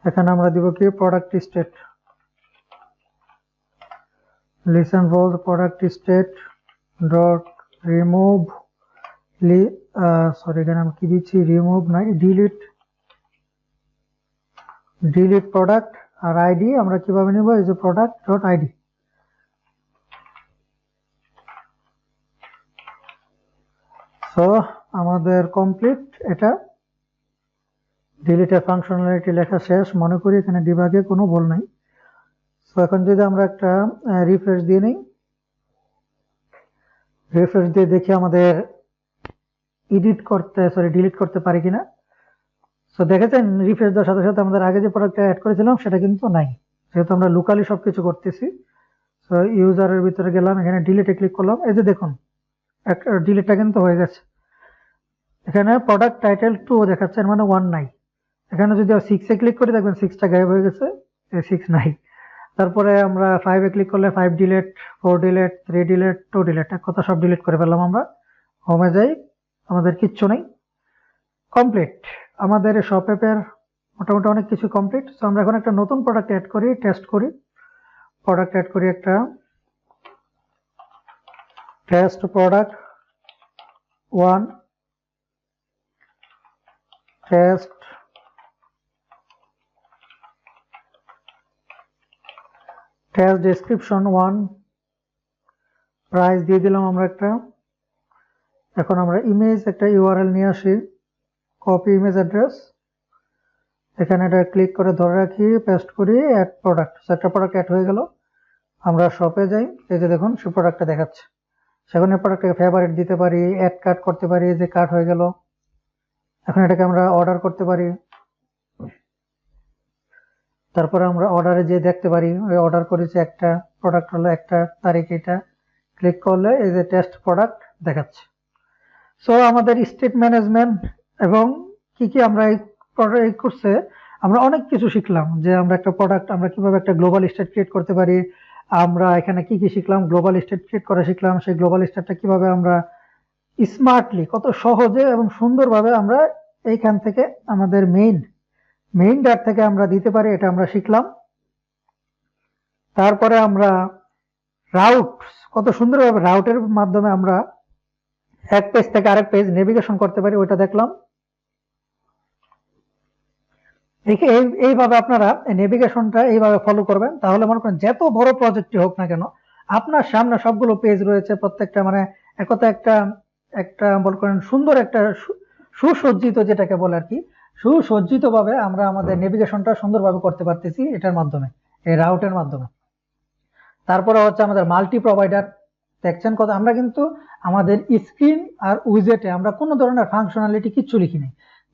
এখানে আমরা দিব কি product state, listen false product state dot remove sorry এখানে আমি কি দিচ্ছি, রিমুভ নাই, ডিলিট প্রোডাক্ট। আর আইডি আমরা কিভাবে নিব, এই যে প্রোডাক্ট ডট আইডি। সো আমাদের কমপ্লিট, এটা ডিলিটের ফাংশনালিটি লেখা শেষ। মনে করি এখানে ডিবাগে কোনো ভুল নাই। সো এখন যদি আমরা একটা রিফ্রেশ দিয়ে নিই, রিফ্রেশ দিয়ে দেখি আমাদের ডিলিট করতে পারি কিনা। সো দেখেছেন রিফ্রেশ দেওয়ার সাথে সাথে আমাদের আগে যে প্রোডাক্টটা অ্যাড করেছিলাম সেটা কিন্তু নাই, যেহেতু আমরা লোকালি সবকিছু করতেছি। সো ইউজারের ভিতরে গেলাম, এখানে ডিলিটে ক্লিক করলাম, এই যে দেখুন ডিলিটটা কিন্তু হয়ে গেছে। এখানে প্রোডাক্ট টাইটেল 2 দেখাচ্ছে, মানে 1 নাই। এখানে যদি 6-এ ক্লিক করি দেখবেন 6টা গায়েব হয়ে গেছে, 6 নাই। তারপরে আমরা 5-এ ক্লিক করলে 5 ডিলিট, 4 ডিলিট, 3 ডিলিট, 2 ডিলিট, এক কথা সব ডিলিট করে ফেললাম আমরা। হোমে যাই, আমাদের কিচ্ছু নেই, কমপ্লিট। আমাদের শপ অ্যাপের মোটামুটি অনেক কিছু কমপ্লিট। সো আমরা এখন একটা নতুন প্রোডাক্ট অ্যাড করি, টেস্ট করি। প্রোডাক্ট অ্যাড করি, একটা test product 1, test description 1, price দিয়ে দিলাম আমরা একটা। এখন আমরা ইমেজ একটা ইউআরএল নিয়ে আসি, কপি ইমেজ অ্যাড্রেস, এখানে এটা ক্লিক করে ধরে রাখি, পেস্ট করি, অ্যাড প্রোডাক্ট। একটা প্রোডাক্ট অ্যাড হয়ে গেল। আমরা শপে যাই, এই যে দেখুন সেই প্রোডাক্টটা দেখাচ্ছে। সেখানে প্রোডাক্টটাকে ফেভারিট দিতে পারি, অ্যাড কার্ট করতে পারি, যে কার্ট হয়ে গেল। এখন এটাকে আমরা অর্ডার করতে পারি। তারপরে আমরা অর্ডারে যে দেখতে পারি অর্ডার করেছি একটা প্রোডাক্ট হলো একটা তারিখ, এটা ক্লিক করলে এই যে টেস্ট প্রোডাক্ট দেখাচ্ছে। সো আমাদের স্টেট ম্যানেজমেন্ট এবং কি আমরা এই কোর্সে আমরা অনেক কিছু শিখলাম, যে আমরা একটা প্রোডাক্ট আমরা কিভাবে একটা গ্লোবাল স্টেট ক্রিয়েট করতে পারি। আমরা এখানে কি শিখলাম, গ্লোবাল স্টেট ক্রিয়েট করা শিখলাম। সেই গ্লোবাল স্টেটটা কিভাবে আমরা স্মার্টলি, কত সহজে এবং সুন্দরভাবে আমরা এইখান থেকে আমাদের মেইন ডাট থেকে আমরা দিতে পারি, এটা আমরা শিখলাম। তারপরে আমরা কত সুন্দরভাবে রাউটের মাধ্যমে আমরা এক পেজ থেকে আরেক পেজ নেভিগেশন করতে পারি, ওইটা দেখলাম। এইভাবে আপনারা নেভিগেশনটা এইভাবে ফলো করবেন, তাহলে মনে করেন যত বড় প্রজেক্টই হোক না কেন, আপনার সামনে সবগুলো পেজ রয়েছে, প্রত্যেকটা মানে একতা একটা মনে করেন সুন্দর একটা সুসজ্জিত, যেটাকে বলে আর কি, সুসজ্জিত ভাবে আমরা আমাদের নেভিগেশনটা সুন্দরভাবে করতে পারতেছি এটার মাধ্যমে, এই রাউটের মাধ্যমে। তারপরে হচ্ছে আমাদের মাল্টি প্রোভাইডার, দেখছেন কত, আমরা কিন্তু আমাদের স্ক্রিন আর উইজেটে আমরা কোনো ধরনের ফাংশনালিটি কিচ্ছু লিখিনি।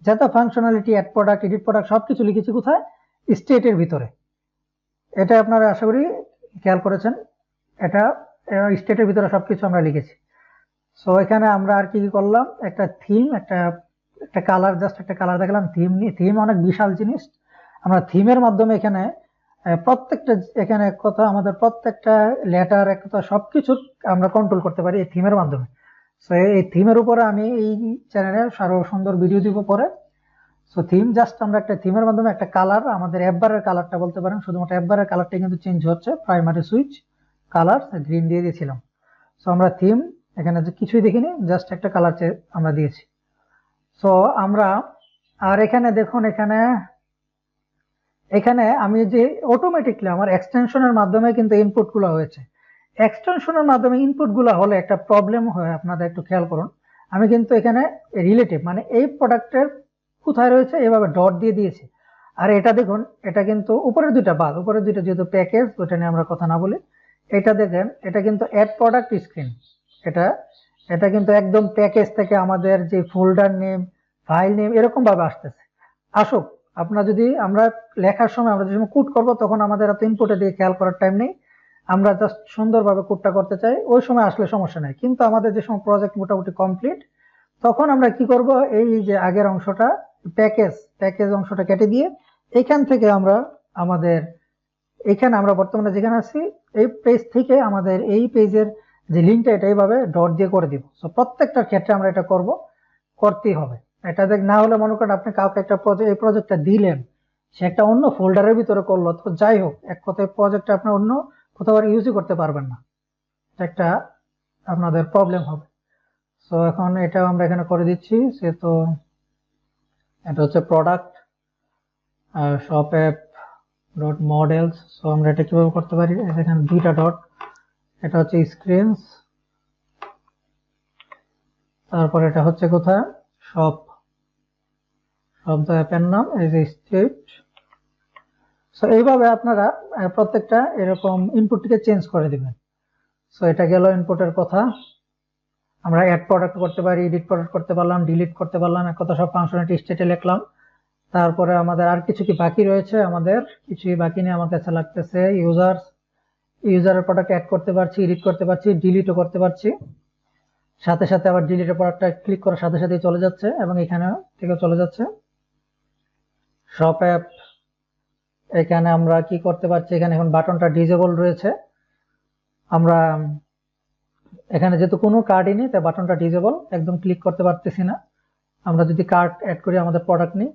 যত functionality add product, edit product সবকিছু লিখেছি কোথায়, স্টেটের ভিতরে। এটা আপনারা আশা করি খেয়াল করেছেন, এটা স্টেটের ভিতরে সবকিছু আমরা লিখেছি। সো এখানে আমরা আর কি করলাম, একটা থিম, একটা কালার, জাস্ট একটা কালার দেখলাম। থিম অনেক বিশাল জিনিস। আমরা থিমের মাধ্যমে এখানে প্রত্যেকটা, এখানে কথা আমাদের প্রত্যেকটা লেটার এক কথা সবকিছু আমরা কন্ট্রোল করতে পারি এই থিমের মাধ্যমে। সো এই থিমের উপরে আমি এই চ্যানেলে আরো সুন্দর ভিডিও দিব পরে। সো থিম, জাস্ট আমরা একটা থিমের মাধ্যমে একটা কালার, আমাদের অ্যাপবারের কালারটা বলতে পারেন, শুধুমাত্র অ্যাপবারের কালারটা কিন্তু চেঞ্জ হচ্ছে, প্রাইমারি সুইচ কালার গ্রিন দিয়ে দিয়েছিলাম। সো আমরা থিম এখানে যে কিছুই দেখিনি, জাস্ট একটা কালার আমরা দিয়েছি। সো আমরা আর এখানে দেখুন, এখানে আমি যে অটোমেটিকলি আমার এক্সটেনশনের মাধ্যমে কিন্তু ইনপুট গুলো হয়েছে। এক্সটেনশনের মাধ্যমে ইনপুট গুলো হলে একটা প্রবলেম হয়, আপনারা একটু খেয়াল করুন। আমি কিন্তু এখানে রিলেটিভ মানে এই প্রোডাক্টের কোথায় রয়েছে এভাবে ডট দিয়ে দিয়েছি। আর এটা দেখুন, এটা কিন্তু উপরের দুইটা বাদ, উপরের দুইটা যেহেতু প্যাকেজ, ওইটা নিয়ে আমরা কথা না বলি। এটা দেখেন, এটা কিন্তু অ্যাড প্রোডাক্ট স্ক্রিন। এটা কিন্তু একদম প্যাকেজ থেকে আমাদের যে ফোল্ডার নেম, ফাইল নেম এরকম ভাবে আসতেছে। আসুক, আপনার যদি আমরা লেখার সময় আমরা যে সময় কোড করবো তখন আমাদের এত ইনপুটে দিয়ে খেয়াল করার টাইম নেই, আমরা জাস্ট সুন্দরভাবে কোডটা করতে চাই, ওই সময় আসলে সমস্যা নেই। কিন্তু আমাদের যে সময় প্রজেক্ট মোটামুটি কমপ্লিট, তখন আমরা কি করব, এই যে আগের অংশটা প্যাকেজ অংশটা কেটে দিয়ে এখান থেকে আমরা আমাদের এখানে আমরা বর্তমানে যেখানে আছি এই পেজ থেকে আমাদের এই পেজের যে লিঙ্কটা এটা এইভাবে ডট দিয়ে করে দিব। সো প্রত্যেকটার ক্ষেত্রে আমরা এটা করতেই হবে। এটা দেখ না হলে মনে করেন আপনি কাউকে একটা এই প্রজেক্টটা দিলেন, সে একটা অন্য ফোল্ডারের ভিতরে করলো, তো যাই হোক এক কথায় প্রজেক্টটা আপনি অন্য কোথাও ইউজই করতে পারবেন না, একটা আপনাদের প্রবলেম হবে। সো এখন এটা আমরা এখানে করে দিচ্ছি। সে তো এটা হচ্ছে product shop app dot models. So আমরা এটা কিভাবে করতে পারি, এখানে দুইটা ডট, এটা হচ্ছে স্ক্রিনস, তারপর এটা হচ্ছে কোথায় শপ দ্য অ্যাপের নাম এই যে স্টেট। সো এইভাবে আপনারা প্রত্যেকটা এরকম ইনপুটটিকে চেঞ্জ করে দিবেন। সো এটা গেল ইনপুটের কথা। আমরা অ্যাড প্রোডাক্ট করতে পারি, এডিট প্রোডাক্ট করতে পারলাম, ডিলিট করতে পারলাম, এক কথা সব ফাংশনালিটি স্টেটে লিখলাম। তারপরে আমাদের আর কিছু কি বাকি রয়েছে, আমাদের কিছুই বাকি নেই। আমার কাছে লাগতেছে ইউজারের প্রোডাক্ট অ্যাড করতে পারছি, এডিট করতে পারছি, ডিলিটও করতে পারছি। সাথে সাথে আবার ডিলিটের প্রোডাক্টটা ক্লিক করার সাথে সাথেই চলে যাচ্ছে এবং এখানে থেকে চলে যাচ্ছে শপ অ্যাপ। এখানে আমরা কি করতে পারছি, এখানে এখন বাটনটা ডিসেবল রয়েছে। আমরা এখানে যেহেতু কোনো কার্ডই নেই তাই বাটনটা ডিসেবল, একদম ক্লিক করতে পারতেছি না। আমরা যদি কার্ড অ্যাড করি, আমাদের প্রোডাক্ট নেই,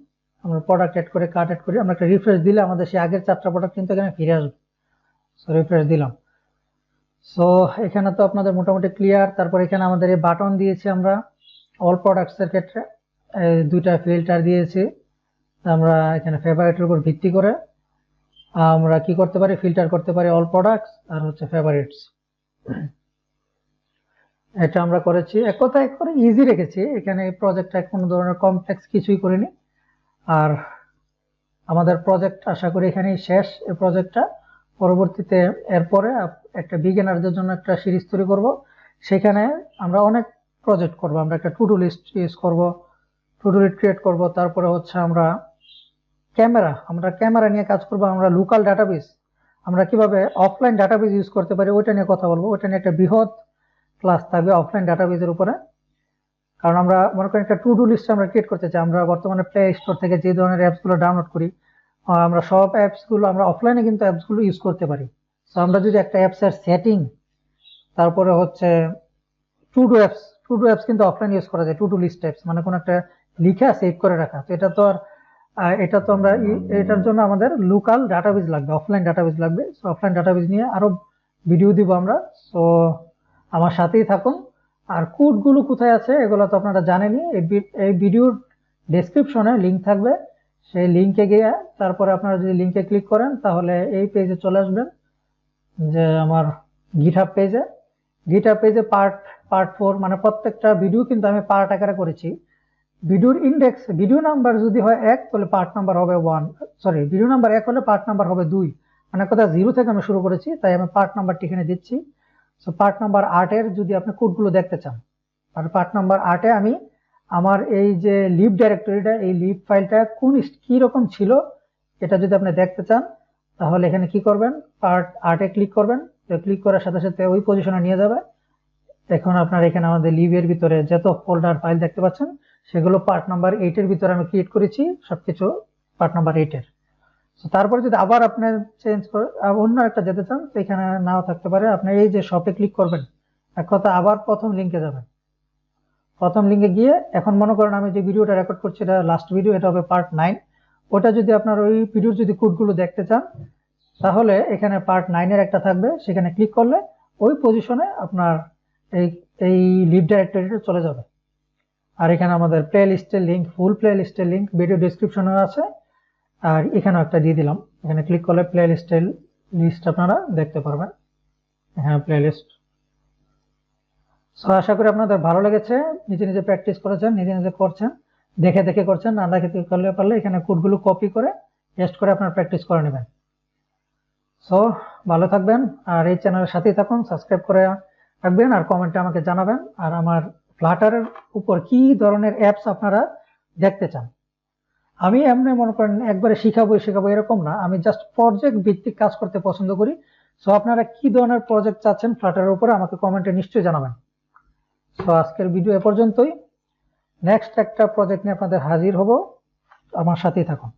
আমরা প্রোডাক্ট অ্যাড করে কার্ড অ্যাড করি, আমরা একটা রিফ্রেশ দিলে আমাদের সেই আগের 4টা প্রোডাক্ট কিন্তু এখানে ফিরে আসবে। সো রিফ্রেশ দিলাম। সো এখানে তো আপনাদের মোটামুটি ক্লিয়ার। তারপর এখানে আমাদের এই বাটন দিয়েছি আমরা অল প্রোডাক্টস এর ক্ষেত্রে, দুইটা ফিল্টার দিয়েছি। আমরা এখানে ফেভারিটের উপর ভিত্তি করে আমরা কি করতে পারি, ফিল্টার করতে পারি অল প্রোডাক্টস আর হচ্ছে ফেভারিটস। এটা আমরা করেছি, এক কথায় করে ইজি রেখেছি। এখানে প্রজেক্টটা কোনো ধরনের কমপ্লেক্স কিছুই করিনি। আর আমাদের প্রজেক্ট আশা করি এখানেই শেষ। এই প্রজেক্টটা পরবর্তীতে এরপরে একটা বিগিনারদের জন্য একটা সিরিজ তৈরি করব, সেখানে আমরা অনেক প্রজেক্ট করব। আমরা একটা টু ডু লিস্ট ইউজ করব, টু ডু লিস্ট ক্রিয়েট করব। তারপরে হচ্ছে আমরা ক্যামেরা নিয়ে কাজ করব। আমরা লোকাল ডাটাবেস, আমরা কিভাবে অফলাইন ডাটাবেস ইউজ করতে পারি ওইটা নিয়ে কথা বলবো। ওইটা নিয়ে একটা বৃহৎ ক্লাস থাকবে অফলাইন ডাটাবেসের উপরে। কারণ আমরা মনে করি একটা টু ডু লিস্ট আমরা ক্রিয়েট করতে চাই। আমরা বর্তমানে প্লে স্টোর থেকে যে ধরনের অ্যাপসগুলো ডাউনলোড করি, আমরা সব অ্যাপসগুলো আমরা অফলাইনে কিন্তু অ্যাপসগুলো ইউজ করতে পারি। সো আমরা যদি একটা অ্যাপসের সেটিং, তারপরে হচ্ছে টু ডু অ্যাপস কিন্তু অফলাইন ইউজ করা যায়। টু ডু লিস্ট অ্যাপস মানে কোনো একটা লিখা সেভ করে রাখা, তো এটা তো আমরা এটার জন্য আমাদের লোকাল ডাটাবেস লাগবে, অফলাইন ডাটাবেস লাগবে। সো অফলাইন ডাটাবেস নিয়ে আরো ভিডিও দিব আমরা। সো আমার সাথেই থাকুন। আর কোডগুলো কোথায় আছে এগুলো তো আপনারা জানেনই, এই ভিডিওর ডেসক্রিপশনে লিঙ্ক থাকবে, সেই লিঙ্কে গিয়ে তারপরে আপনারা যদি লিঙ্কে ক্লিক করেন তাহলে এই পেজে চলে আসবেন, যে আমার গিটহাব পেজে পার্ট 4 মানে প্রত্যেকটা ভিডিও কিন্তু আমি পার্ট আকারে করেছি। ভিডিওর ইন্ডেক্স, ভিডিও নাম্বার যদি হয় 1 তাহলে পার্ট নাম্বার হবে 1, সরি ভিডিও নাম্বার 1 হলে পার্ট নাম্বার হবে 2, মানে কথা 0 থেকে আমি শুরু করেছি তাই আমি পার্ট নাম্বারটি এখানে দিচ্ছি। সো পার্ট নাম্বার 8 এর যদি আপনি কোডগুলো দেখতে চান, আর পার্ট নাম্বার 8 এ আমি আমার এই যে লিভ ডাইরেক্টরিটা, এই লিভ ফাইলটা কি রকম ছিল এটা যদি আপনি দেখতে চান তাহলে এখানে কি করবেন, পার্ট 8 এ ক্লিক করবেন। তো ক্লিক করার সাথে সাথে ওই পজিশনে নিয়ে যাবে। এখন আপনার এখানে আমাদের লিভের ভিতরে যত ফোল্ডার ফাইল দেখতে পাচ্ছেন সেগুলো পার্ট নাম্বার 8 এর ভিতরে আমি ক্রিয়েট করেছি, সবকিছু পার্ট নাম্বার 8 এর। তারপরে যদি আবার আপনি চেঞ্জ করে অন্য একটা যেতে চান, এখানে নাও থাকতে পারে, আপনি এই যে শপে ক্লিক করবেন, এক কথা আবার প্রথম লিঙ্কে যাবেন। প্রথম লিঙ্কে গিয়ে এখন মনে করেন আমি যে ভিডিওটা রেকর্ড করছি এটা লাস্ট ভিডিও, এটা হবে পার্ট 9। ওটা যদি আপনার ওই ভিডিওর যদি কোডগুলো দেখতে চান তাহলে এখানে পার্ট 9 এর একটা থাকবে, সেখানে ক্লিক করলে ওই পজিশনে আপনার এই এই লিড ডাইরেক্টরিতে চলে যাবে। আর এখানে আমাদের প্লে লিস্টের লিঙ্ক, ফুল প্লে লিস্টের লিঙ্ক ভিডিও ডিসক্রিপশনে আছে, আর এখানেও একটা দিয়ে দিলাম। এখানে ক্লিক করলে প্লে লিস্টের লিস্ট আপনারা দেখতে পারবেন। হ্যাঁ, প্লে লিস্ট। সো আশা করি আপনাদের ভালো লেগেছে, নিজে নিজে প্র্যাকটিস করেছেন, নিজে নিজে করছেন, দেখে দেখে করছেন, না দেখে করলে পারলে এখানে কোডগুলো কপি করে পেস্ট করে আপনারা প্র্যাকটিস করে নেবেন। সো ভালো থাকবেন, আর এই চ্যানেলের সাথেই থাকুন, সাবস্ক্রাইব করে রাখবেন, আর কমেন্টে আমাকে জানাবেন। আর আমার ফ্লাটারের উপর কি ধরনের অ্যাপস আপনারা দেখতে চান। আমি এমনি মনে করেন একবারে শিখাবো এরকম না, আমি জাস্ট প্রজেক্ট ভিত্তিক কাজ করতে পছন্দ করি। সো আপনারা কি ধরনের প্রজেক্ট চাচ্ছেন ফ্লাটারের উপরে আমাকে কমেন্টে নিশ্চয়ই জানাবেন। সো আজকের ভিডিও এ পর্যন্তই। নেক্সট একটা প্রজেক্ট নিয়ে আপনাদের হাজির হব, আমার সাথেই থাকুন।